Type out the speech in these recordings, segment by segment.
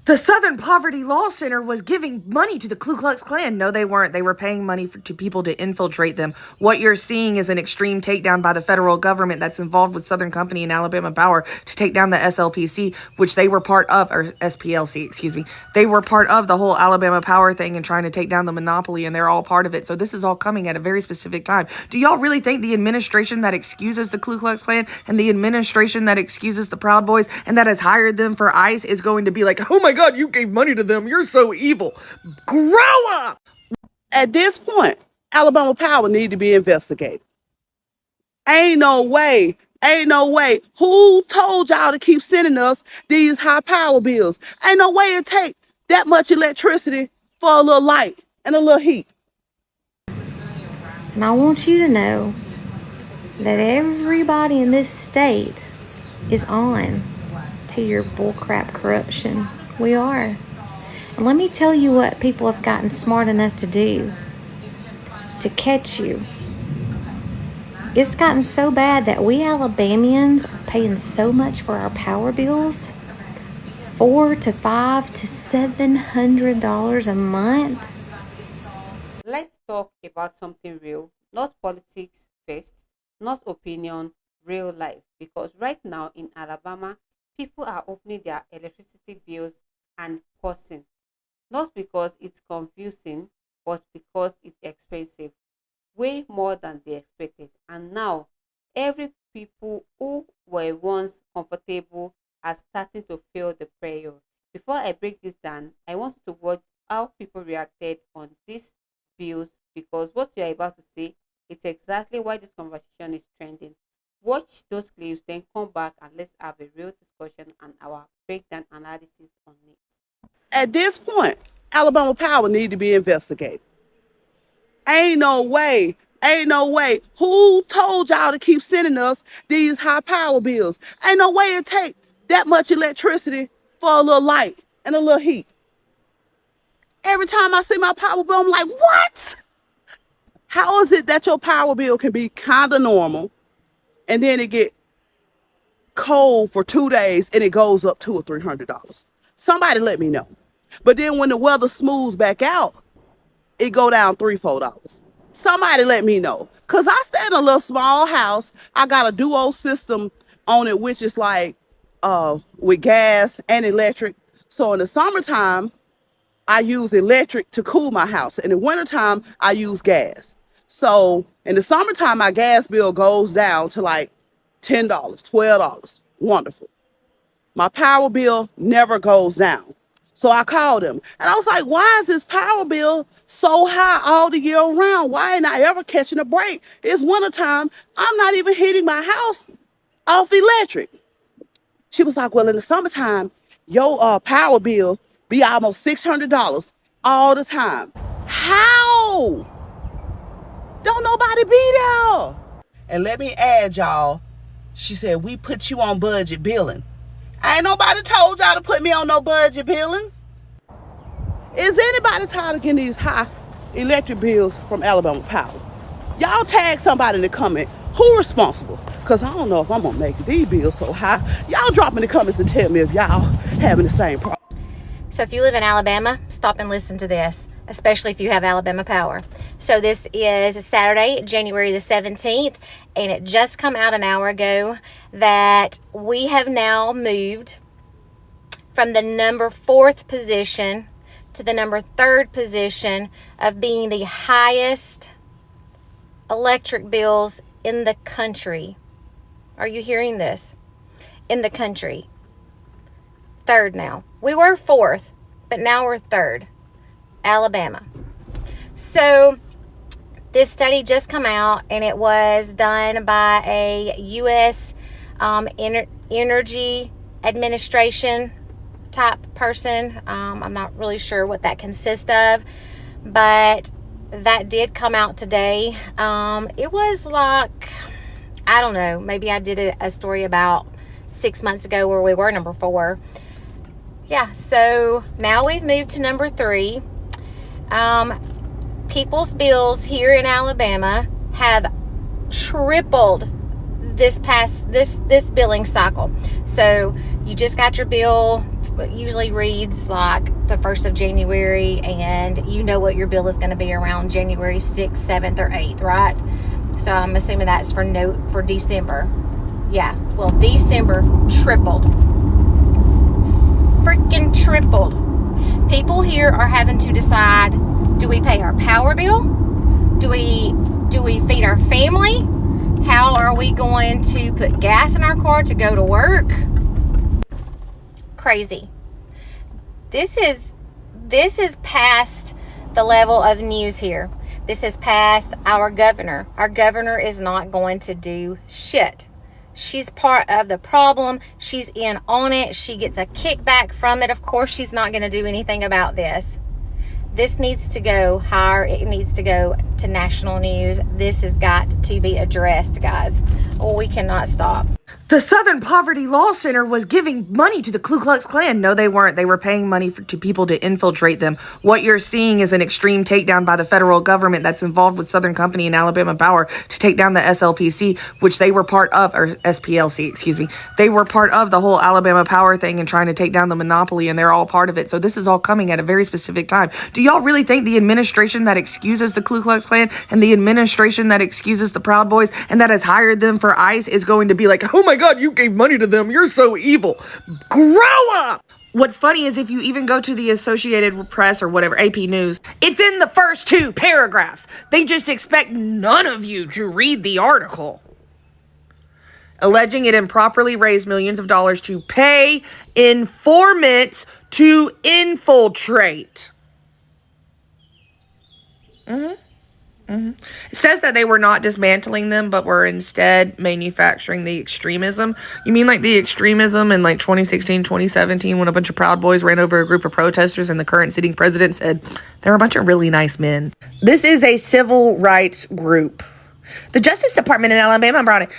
The Southern Poverty Law Center was giving money to the Ku Klux Klan. No, they weren't. They were paying money to people to infiltrate them. What you're seeing is an extreme takedown by the federal government that's involved with Southern Company and Alabama Power to take down the SLPC, which they were part of, or SPLC, excuse me. They were part of the whole Alabama Power thing and trying to take down the monopoly, and they're all part of it. So this is all coming at a very specific time. Do y'all really think the administration that excuses the Ku Klux Klan and the administration that excuses the Proud Boys and that has hired them for ICE is going to be like, oh my God, you gave money to them, you're so evil? Grow up! At this point, Alabama Power need to be investigated. Ain't no way. Who told y'all to keep sending us these high power bills? Ain't no way it take that much electricity for a little light and a little heat. And I want you to know that everybody in this state is on to your bullcrap corruption. We are. And let me tell you what people have gotten smart enough to do to catch you. It's gotten so bad that we Alabamians are paying so much for our power bills, $400 to $500 to $700 a month. Let's talk about something real, not politics first, not opinion, real life. Because right now in Alabama, people are opening their electricity bills and pausing. Not because it's confusing, but because it's expensive. Way more than they expected. And now, every people who were once comfortable are starting to feel the pressure. Before I break this down, I want you to watch how people reacted on these bills, because what you are about to see is exactly why this conversation is trending. Watch those clips, then come back and let's have a real discussion and our breakdown analysis on it. At this point, Alabama Power need to be investigated. Ain't no way. Who told y'all to keep sending us these high power bills? Ain't no way it take that much electricity for a little light and a little heat. Every time I see my power bill, I'm like, what? How is it that your power bill can be kind of normal and then it get cold for 2 days and it goes up $200 or $300? Somebody let me know. But then when the weather smooths back out, it go down $3, $4. Somebody let me know. Cause I stay in a little small house. I got a duo system on it, which is like with gas and electric. So in the summertime, I use electric to cool my house. In the wintertime, I use gas. So in the summertime, my gas bill goes down to like $10, $12. Wonderful. My power bill never goes down. So I called him and I was like, why is this power bill so high all the year round? Why ain't I ever catching a break? It's wintertime. I'm not even heating my house off electric. She was like, well, in the summertime, your power bill be almost $600 all the time. How? Don't nobody be there. And let me add, y'all, she said, we put you on budget billing. Ain't nobody told y'all to put me on no budget billing. Is anybody tired of getting these high electric bills from Alabama Power? Y'all tag somebody in the comment. Who responsible? Because I don't know if I'm going to make these bills so high. Y'all drop in the comments and tell me if y'all having the same problem. So if you live in Alabama, stop and listen to this, especially if you have Alabama Power. So this is Saturday, January the 17th, and it just come out an hour ago that we have now moved from the number 4th position to the number 3rd position of being the highest electric bills in the country. Are you hearing this? In the country. 3rd now. We were 4th, but now we're 3rd. Alabama. So this study just come out, and it was done by a U.S. Energy Administration type person. I'm not really sure what that consists of, but that did come out today. It was like, I don't know, maybe I did a story about 6 months ago where we were number 4. Yeah, so now we've moved to number 3. People's bills here in Alabama have tripled this billing cycle. So you just got your bill it usually reads like the 1st of January, and you know what your bill is going to be around January 6th, 7th, or 8th, right? So I'm assuming that's for December. Yeah, well, December tripled. Freaking tripled. People here are having to decide, do we pay our power bill? Do we feed our family? How are we going to put gas in our car to go to work? Crazy. This is past the level of news here. This is past our governor. Our governor is not going to do shit. She's part of the problem. She's in on it. She gets a kickback from it. Of course, she's not going to do anything about this. This needs to go higher. It needs to go to national news. This has got to be addressed, guys. Oh, we cannot stop. The Southern Poverty Law Center was giving money to the Ku Klux Klan. No, they weren't. They were paying money to people to infiltrate them. What you're seeing is an extreme takedown by the federal government that's involved with Southern Company and Alabama Power to take down the SLPC, which they were part of, or SPLC, excuse me. They were part of the whole Alabama Power thing and trying to take down the monopoly, and they're all part of it. So this is all coming at a very specific time. Do y'all really think the administration that excuses the Ku Klux Klan and the administration that excuses the Proud Boys and that has hired them for ICE is going to be like, oh my God, you gave money to them, you're so evil? Grow up! What's funny is if you even go to the Associated Press or whatever, AP News, it's in the first 2 paragraphs. They just expect none of you to read the article. Alleging it improperly raised millions of dollars to pay informants to infiltrate. It says that they were not dismantling them, but were instead manufacturing the extremism. You mean like the extremism in like 2016, 2017, when a bunch of Proud Boys ran over a group of protesters and the current sitting president said, they're a bunch of really nice men. This is a civil rights group. The Justice Department in Alabama brought it.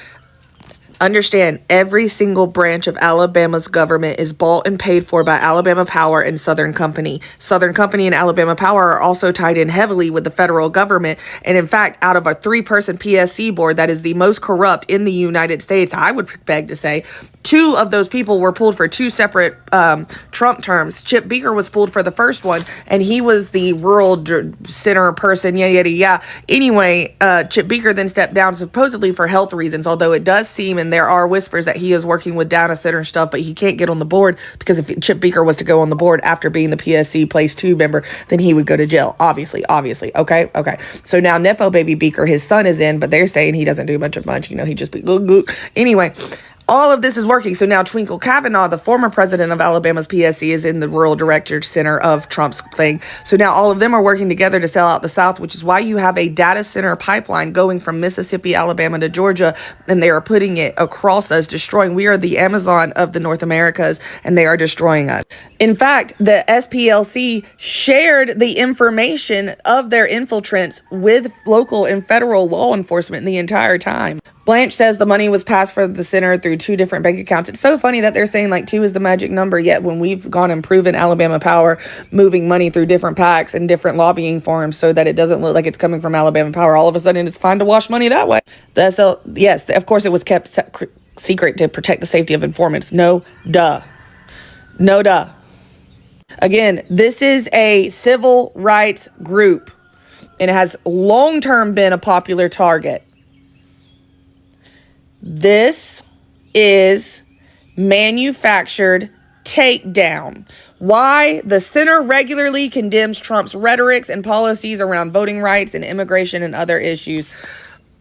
Understand, every single branch of Alabama's government is bought and paid for by Alabama Power and Southern Company. Southern Company and Alabama Power are also tied in heavily with the federal government. And in fact, out of a 3-person PSC board that is the most corrupt in the United States, I would beg to say, 2 of those people were pulled for 2 separate Trump terms. Chip Beaker was pulled for the first one, and he was the rural center person, yada. Anyway, Chip Beaker then stepped down supposedly for health reasons, although it does seem, and there are whispers that he is working with data center stuff, but he can't get on the board because if Chip Beaker was to go on the board after being the PSC Place 2 member, then he would go to jail. Obviously. Okay. So now Nepo Baby Beaker, his son, is in, but they're saying he doesn't do much. He just be anyway. All of this is working. So now Twinkle Kavanaugh, the former president of Alabama's PSC, is in the Rural Director Center of Trump's thing. So now all of them are working together to sell out the South, which is why you have a data center pipeline going from Mississippi, Alabama to Georgia, and they are putting it across us, destroying. We are the Amazon of the North Americas, and they are destroying us. In fact, the SPLC shared the information of their infiltrants with local and federal law enforcement the entire time. Blanche says the money was passed for the center through 2 different bank accounts. It's so funny that they're saying like 2 is the magic number, yet when we've gone and proven Alabama Power moving money through different PACs and different lobbying forums so that it doesn't look like it's coming from Alabama Power, all of a sudden it's fine to wash money that way. Yes, of course it was kept secret to protect the safety of informants. No duh. Again, this is a civil rights group, and it has long-term been a popular target. This is manufactured takedown. Why? The center regularly condemns Trump's rhetorics and policies around voting rights and immigration and other issues.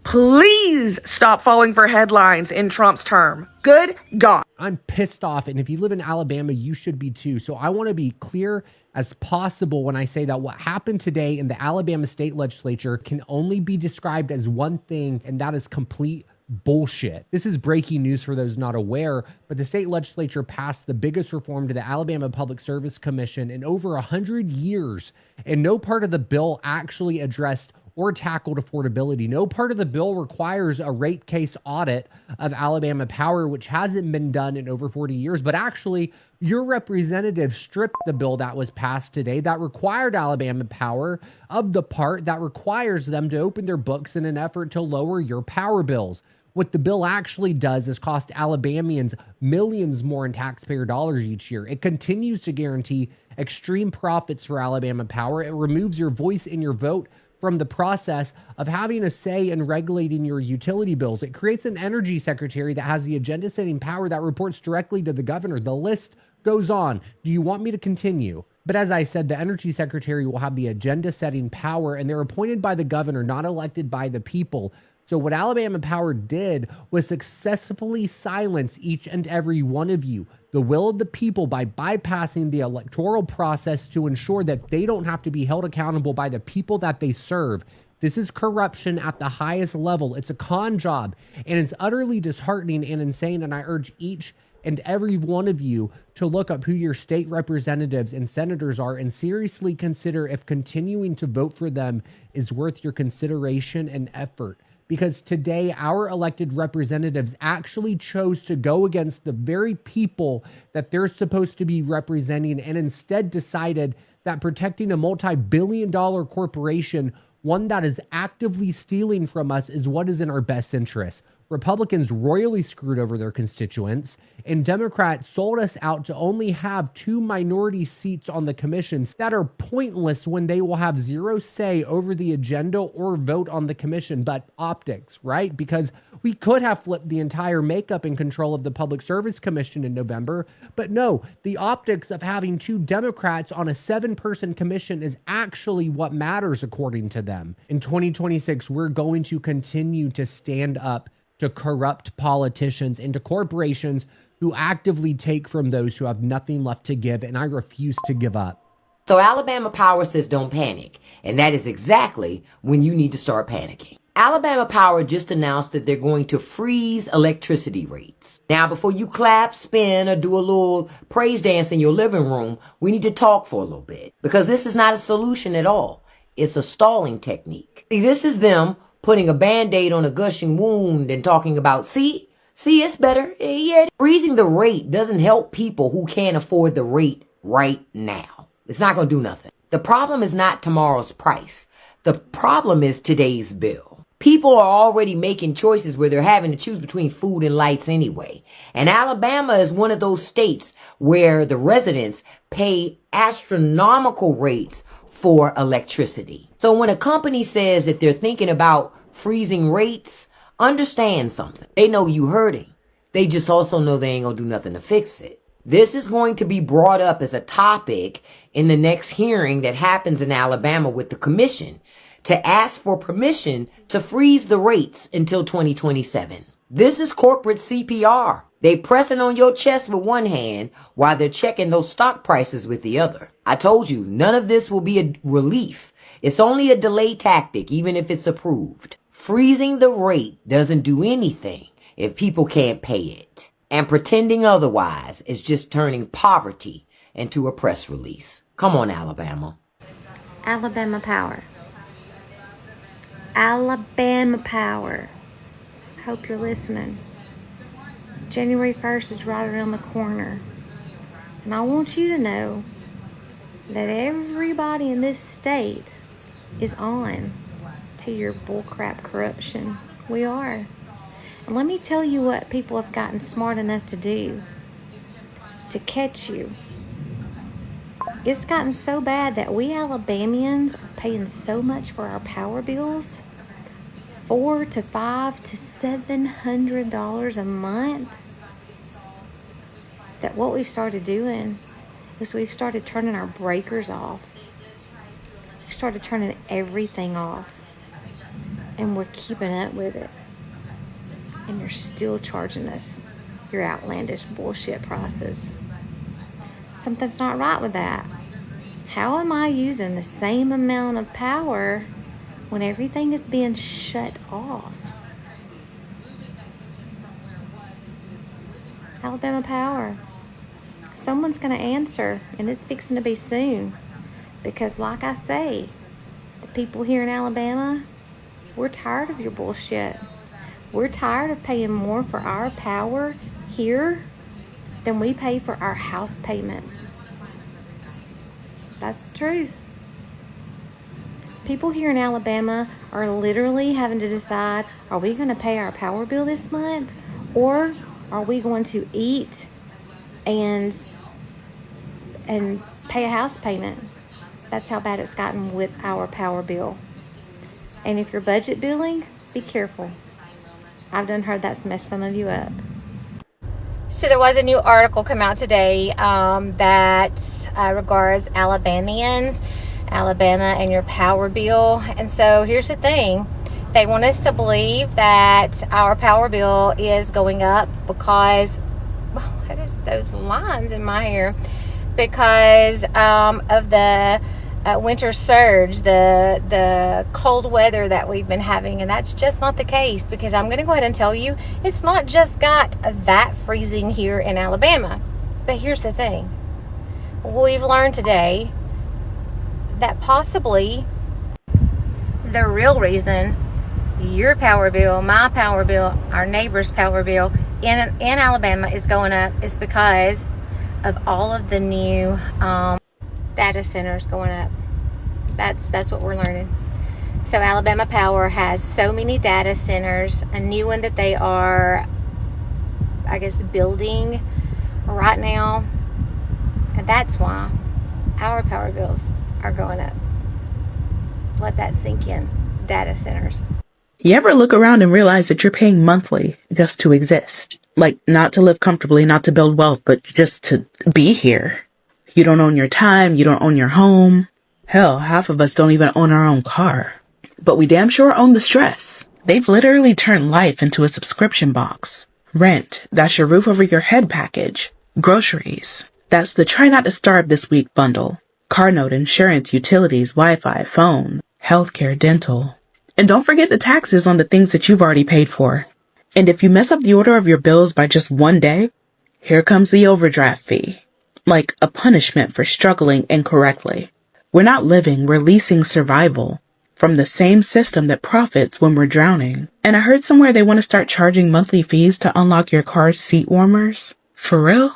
Please stop falling for headlines in Trump's term. Good God. I'm pissed off, and if you live in Alabama, you should be too. So I want to be clear as possible when I say that what happened today in the Alabama state legislature can only be described as one thing, and that is complete bullshit. This is breaking news for those not aware, but the state legislature passed the biggest reform to the Alabama Public Service Commission in over 100 years, and no part of the bill actually addressed or tackled affordability. No part of the bill requires a rate case audit of Alabama Power, which hasn't been done in over 40 years. But actually, your representative stripped the bill that was passed today that required Alabama Power of the part that requires them to open their books in an effort to lower your power bills. What the bill actually does is cost Alabamians millions more in taxpayer dollars each year. It continues to guarantee extreme profits for Alabama Power. It removes your voice and your vote from the process of having a say in regulating your utility bills. It creates an energy secretary that has the agenda setting power that reports directly to the governor. The list goes on. Do you want me to continue? But as I said, the energy secretary will have the agenda setting power, and they're appointed by the governor, not elected by the people. So what Alabama Power did was successfully silence each and every one of you, the will of the people, by bypassing the electoral process to ensure that they don't have to be held accountable by the people that they serve. This is corruption at the highest level. It's a con job, and it's utterly disheartening and insane, and I urge each and every one of you to look up who your state representatives and senators are and seriously consider if continuing to vote for them is worth your consideration and effort. Because today, our elected representatives actually chose to go against the very people that they're supposed to be representing, and instead decided that protecting a multi-billion-dollar corporation, one that is actively stealing from us, is what is in our best interest. Republicans royally screwed over their constituents, and Democrats sold us out to only have 2 minority seats on the commissions that are pointless when they will have zero say over the agenda or vote on the commission. But optics, right? Because we could have flipped the entire makeup and control of the Public Service Commission in November, but no, the optics of having 2 Democrats on a 7-person commission is actually what matters according to them. In 2026, we're going to continue to stand up to corrupt politicians and to corporations who actively take from those who have nothing left to give, and I refuse to give up. So Alabama Power says don't panic, and that is exactly when you need to start panicking. Alabama Power just announced that they're going to freeze electricity rates. Now, before you clap, spin, or do a little praise dance in your living room, we need to talk for a little bit, because this is not a solution at all. It's a stalling technique. See, this is them putting a Band-Aid on a gushing wound and talking about, see, it's better. Yeah, freezing the rate doesn't help people who can't afford the rate right now. It's not going to do nothing. The problem is not tomorrow's price. The problem is today's bill. People are already making choices where they're having to choose between food and lights anyway. And Alabama is one of those states where the residents pay astronomical rates for electricity. So when a company says that they're thinking about freezing rates, understand something. They know you hurting. They just also know they ain't gonna do nothing to fix it. This is going to be brought up as a topic in the next hearing that happens in Alabama with the commission to ask for permission to freeze the rates until 2027. This is corporate CPR. They pressing on your chest with one hand while they're checking those stock prices with the other. I told you, none of this will be a relief. It's only a delay tactic, even if it's approved. Freezing the rate doesn't do anything if people can't pay it. And pretending otherwise is just turning poverty into a press release. Come on, Alabama. Alabama Power. Alabama Power. Hope you're listening. January 1st is right around the corner. And I want you to know that everybody in this state is on to your bullcrap corruption. We are. And let me tell you what people have gotten smart enough to do to catch you. It's gotten so bad that we Alabamians are paying so much for our power bills, $400 to $500 to $700 a month, that what we've started doing is we've started turning our breakers off. We started turning everything off, and we're keeping up with it. And you're still charging us your outlandish bullshit prices. Something's not right with that. How am I using the same amount of power when everything is being shut off? Alabama Power. Someone's going to answer, and it's fixing to be soon. Because like I say, the people here in Alabama, we're tired of your bullshit. We're tired of paying more for our power here than we pay for our house payments. That's the truth. People here in Alabama are literally having to decide, are we going to pay our power bill this month, or are we going to eat and pay a house payment? That's how bad it's gotten with our power bill. And if you're budget billing, be careful. I've done heard that's messed some of you up. So there was a new article come out today that regards Alabamians, Alabama and your power bill. And so here's the thing. They want us to believe that our power bill is going up because, what is those lines in my hair? Because of the winter surge, the cold weather that we've been having, and that's just not the case, because I'm going to go ahead and tell you it's not just got that freezing here in Alabama. But here's the thing. We've learned today that possibly the real reason your power bill, my power bill, our neighbor's power bill in Alabama is going up is because of all of the new data centers going up. That's what we're learning. So Alabama Power has so many data centers, a new one that they are, I guess, building right now. And that's why our power bills are going up. Let that sink in. Data centers. You ever look around and realize that you're paying monthly just to exist? Like, not to live comfortably, not to build wealth, but just to be here. You don't own your time, you don't own your home. Hell, half of us don't even own our own car. But we damn sure own the stress. They've literally turned life into a subscription box. Rent, that's your roof over your head package. Groceries, that's the try not to starve this week bundle. Car note, insurance, utilities, Wi-Fi, phone, healthcare, dental. And don't forget the taxes on the things that you've already paid for. And if you mess up the order of your bills by just one day, here comes the overdraft fee. Like a punishment for struggling incorrectly. We're not living, we're leasing survival from the same system that profits when we're drowning. And I heard somewhere they want to start charging monthly fees to unlock your car's seat warmers. For real?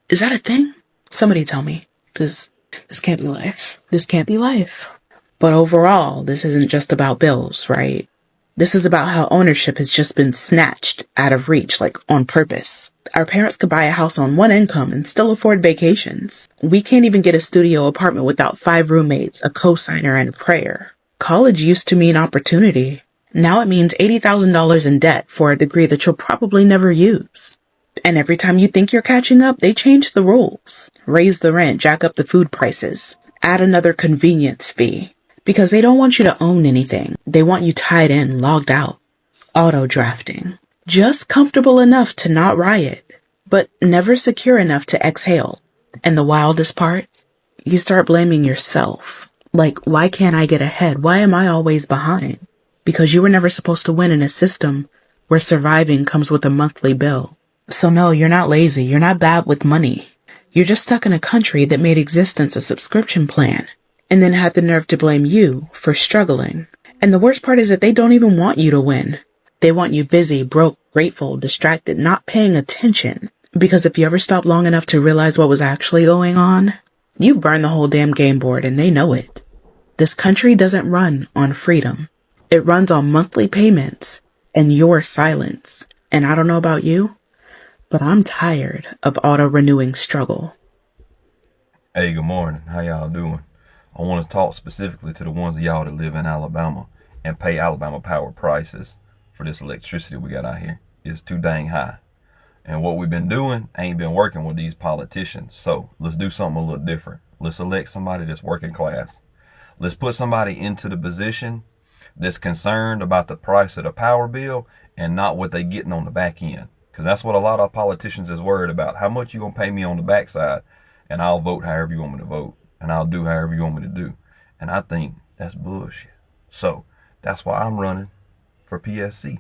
Is that a thing? Somebody tell me. Because this can't be life. This can't be life. But overall, this isn't just about bills, right? This is about how ownership has just been snatched out of reach, like on purpose. Our parents could buy a house on one income and still afford vacations. We can't even get a studio apartment without 5 roommates, a cosigner, and a prayer. College used to mean opportunity. Now it means $80,000 in debt for a degree that you'll probably never use. And every time you think you're catching up, they change the rules. Raise the rent, jack up the food prices, add another convenience fee. Because they don't want you to own anything. They want you tied in, logged out. Auto drafting. Just comfortable enough to not riot, but never secure enough to exhale. And the wildest part? You start blaming yourself. Like, why can't I get ahead? Why am I always behind? Because you were never supposed to win in a system where surviving comes with a monthly bill. So no, you're not lazy. You're not bad with money. You're just stuck in a country that made existence a subscription plan. And then had the nerve to blame you for struggling. And the worst part is that they don't even want you to win. They want you busy, broke, grateful, distracted, not paying attention. Because if you ever stop long enough to realize what was actually going on, you burn the whole damn game board and they know it. This country doesn't run on freedom. It runs on monthly payments and your silence. And I don't know about you, but I'm tired of auto-renewing struggle. Hey, good morning. How y'all doing? I want to talk specifically to the ones of y'all that live in Alabama and pay Alabama power prices for this electricity we got out here. It's too dang high. And what we've been doing ain't been working with these politicians. So let's do something a little different. Let's elect somebody that's working class. Let's put somebody into the position that's concerned about the price of the power bill and not what they getting on the back end. Because that's what a lot of politicians is worried about. How much you going to pay me on the backside, and I'll vote however you want me to vote. And I'll do however you want me to do. And I think that's bullshit. So that's why I'm running for PSC,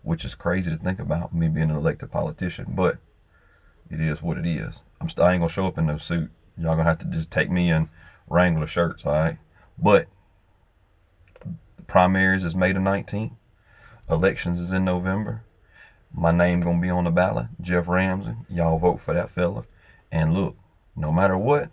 which is crazy to think about, me being an elected politician. But it is what it is. I ain't going to show up in no suit. Y'all going to have to just take me in Wrangler shirts, all right? But the primaries is May the 19th. Elections is in November. My name going to be on the ballot, Jeff Ramsey. Y'all vote for that fella. And look, no matter what,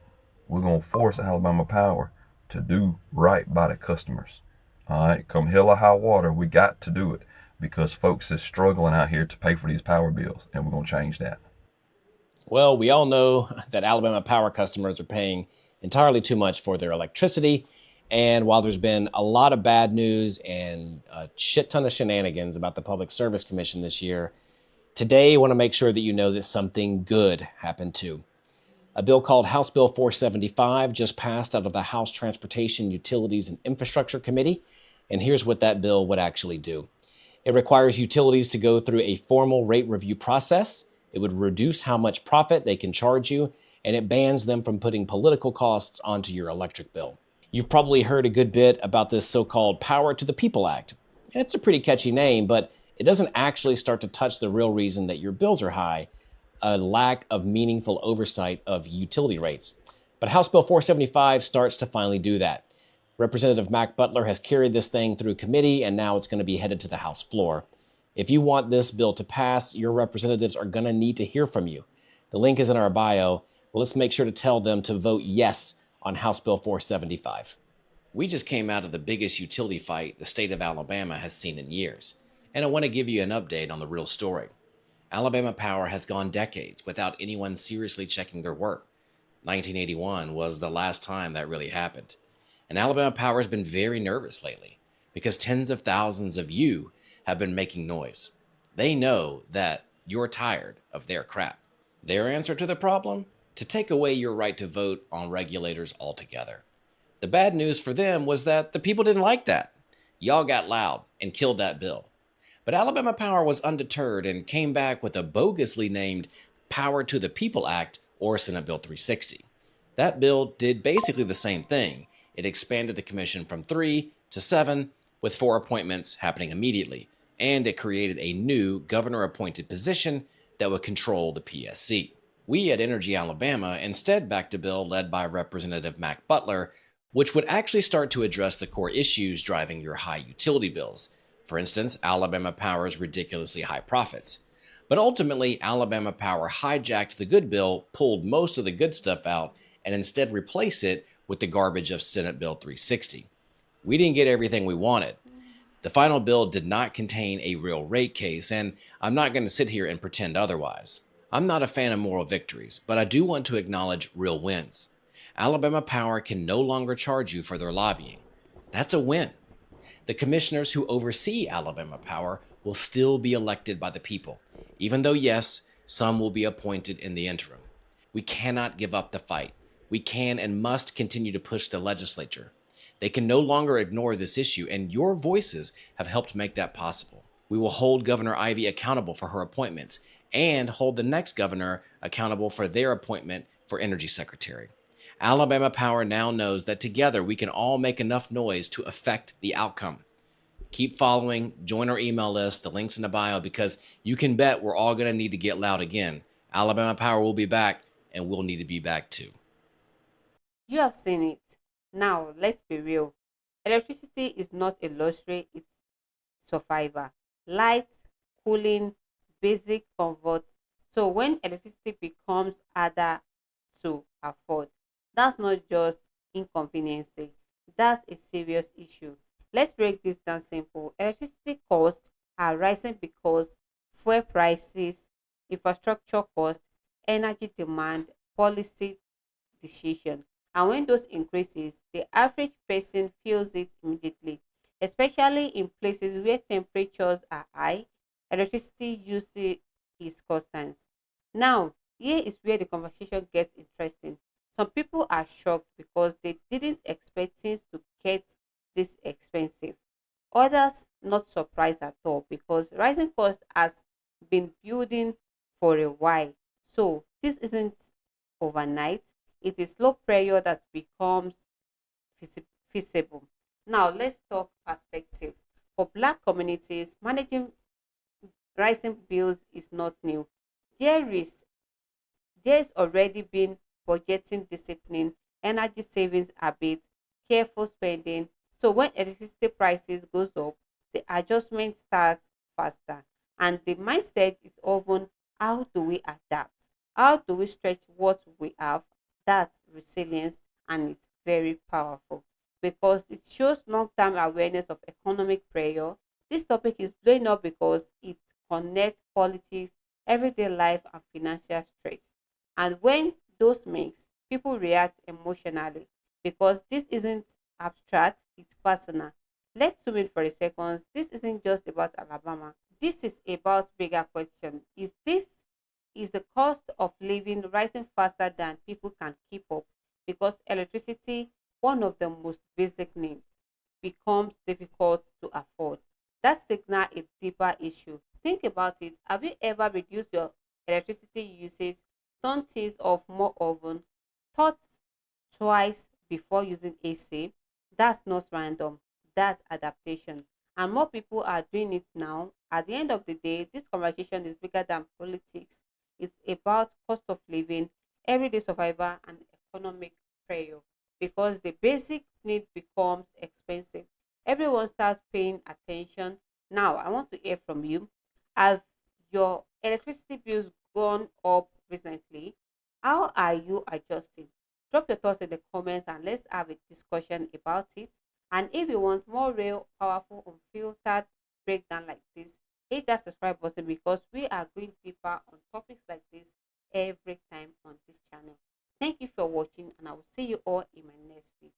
we're going to force Alabama Power to do right by the customers. All right, come hell or high water, we got to do it because folks is struggling out here to pay for these power bills, and we're going to change that. Well, we all know that Alabama Power customers are paying entirely too much for their electricity. And while there's been a lot of bad news and a shit ton of shenanigans about the Public Service Commission this year, today I want to make sure that you know that something good happened too. A bill called House Bill 475 just passed out of the House Transportation, Utilities, and Infrastructure Committee. And here's what that bill would actually do. It requires utilities to go through a formal rate review process. It would reduce how much profit they can charge you, and it bans them from putting political costs onto your electric bill. You've probably heard a good bit about this so-called Power to the People Act. And it's a pretty catchy name, but it doesn't actually start to touch the real reason that your bills are high, a lack of meaningful oversight of utility rates. But House Bill 475 starts to finally do that. Representative Mac Butler has carried this thing through committee, and now it's going to be headed to the House floor. If you want this bill to pass, your representatives are going to need to hear from you. The link is in our bio, but let's make sure to tell them to vote yes on House Bill 475. We just came out of the biggest utility fight the state of Alabama has seen in years, and I want to give you an update on the real story. Alabama Power has gone decades without anyone seriously checking their work. 1981 was the last time that really happened. And Alabama Power has been very nervous lately because tens of thousands of you have been making noise. They know that you're tired of their crap. Their answer to the problem? To take away your right to vote on regulators altogether. The bad news for them was that the people didn't like that. Y'all got loud and killed that bill. But Alabama Power was undeterred and came back with a bogusly named Power to the People Act, or Senate Bill 360. That bill did basically the same thing. It expanded the commission from 3 to 7, with 4 appointments happening immediately, and it created a new governor-appointed position that would control the PSC. We at Energy Alabama instead backed a bill led by Representative Mac Butler, which would actually start to address the core issues driving your high utility bills. For instance, Alabama Power's ridiculously high profits. But ultimately, Alabama Power hijacked the good bill, pulled most of the good stuff out, and instead replaced it with the garbage of Senate Bill 360. We didn't get everything we wanted. The final bill did not contain a real rate case, and I'm not going to sit here and pretend otherwise. I'm not a fan of moral victories, but I do want to acknowledge real wins. Alabama Power can no longer charge you for their lobbying. That's a win. The commissioners who oversee Alabama Power will still be elected by the people, even though, yes, some will be appointed in the interim. We cannot give up the fight. We can and must continue to push the legislature. They can no longer ignore this issue, and your voices have helped make that possible. We will hold Governor Ivey accountable for her appointments and hold the next governor accountable for their appointment for Energy Secretary. Alabama Power now knows that together we can all make enough noise to affect the outcome. Keep following, join our email list, the link's in the bio, because you can bet we're all going to need to get loud again. Alabama Power will be back, and we'll need to be back too. You have seen it. Now, let's be real. Electricity is not a luxury, it's survival. Lights, cooling, basic comfort. So when electricity becomes harder to afford, that's not just inconvenience, that's a serious issue. Let's break this down simple. Electricity costs are rising because fuel prices, infrastructure costs, energy demand, policy decision. And when those increases, the average person feels it immediately, especially in places where temperatures are high, electricity usage is constant. Now, here is where the conversation gets interesting. Some people are shocked because they didn't expect things to get this expensive. Others not surprised at all because rising cost has been building for a while. So this isn't overnight. It is low pressure that becomes feasible. Now let's talk perspective. For Black communities, managing rising bills is not new. There is there's already been budgeting discipline, energy savings habits, careful spending. So when electricity prices goes up, the adjustment starts faster. And the mindset is often, how do we adapt? How do we stretch what we have? That's resilience, and it's very powerful. because it shows long-term awareness of economic pressure. This topic is blowing up because it connects politics, everyday life, and financial stress. And when those mix, people react emotionally because this isn't abstract, it's personal. Let's zoom in for a second. This isn't just about Alabama. This is about bigger question. Is the cost of living rising faster than people can keep up? Because electricity, one of the most basic needs, becomes difficult to afford. That signal a deeper issue. Think about it. Have you ever reduced your electricity usage, turned things off more often, thought twice before using AC? That's not random. That's adaptation. And more people are doing it now. At the end of the day, this conversation is bigger than politics. It's about cost of living, everyday survival, and economic pressure. Because the basic need becomes expensive, everyone starts paying attention. Now, I want to hear from you. Have your electricity bills gone up recently? How are you adjusting? Drop your thoughts in the comments and let's have a discussion about it. And if you want more real, powerful, unfiltered breakdown like this, hit that subscribe button because we are going deeper on topics like this every time on this channel. Thank you for watching and I will see you all in my next video.